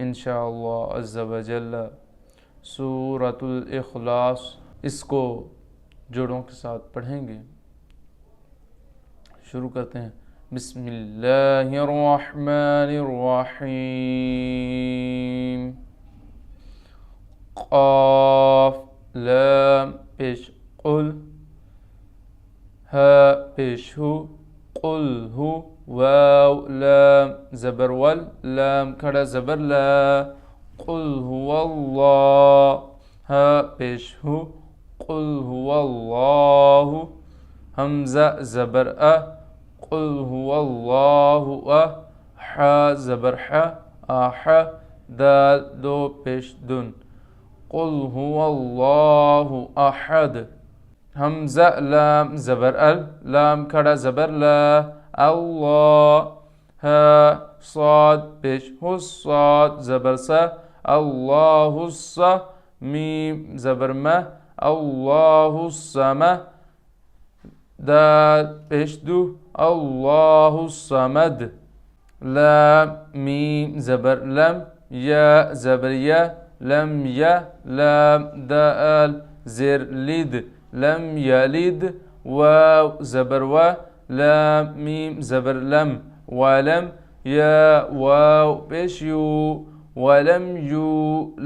انشاءاللہ عز و جل سورۃ الاخلاص، اس کو جوڑوں کے ساتھ پڑھیں گے۔ شروع کرتے ہیں۔ بسم اللہ الرحمن الرحیم۔ قاف لام پیش قل، ہا پیش ہو، قل ہو، واو لام زبر ول، لام کھڑا زبر لا، قل هو اللہ، ہا پیش ہو، قل هو اللہ، حمزہ زبر قل هو اللہ حا زبر آح، دال دو پیش دن، قل هو اللہ احد، حمزہ لام زبر لام کھڑا زبر لا، اللہ، ہا صاد پیش ہو، صاد زبر سا، اللہ الص، میم زبر ما، اللہ الصمہ، دال پیش دو، اللہ الصمد، لام میم زبر لم، یا زبر یا، لم یا، لام دال زیر لید، لم یلد، واو زبر و، لام میم زبر لم، ولم، یا واو پیش یو، ولم یو،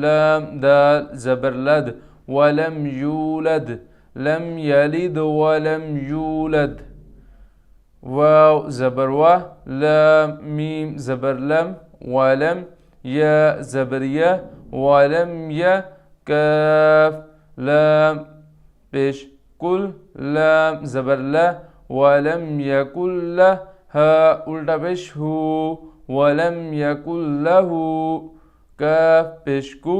لام دال زبر لد، ولم یولد، لم یلد ولم یولد، واو زبر و، لام میم زبر لم، ولم، یا زبر یا، ولم یا، کاف لام پیش کل، لام زبر لا، ولم یکن له، ہا الٹا پیش ہو، ولم یکن له، کاف پیش کو،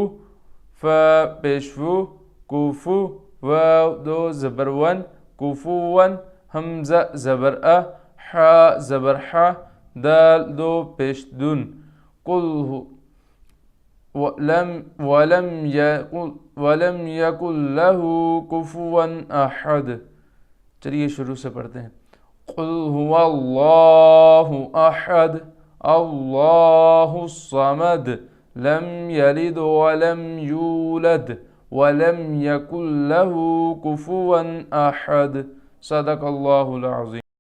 فا پیش فو، کوفو، واو دو زبر ون، کوفون، حمزہ زبر حا زبر حا، دال دو پیش دن، قل ولم یکن له کفوا احد۔ چلیے شروع سے پڑھتے ہیں۔ قل هو اللہ احد، اللہ الصمد، لم یلد ولم یولد ولم یکن له کفوا احد۔ صدق اللہ العظیم۔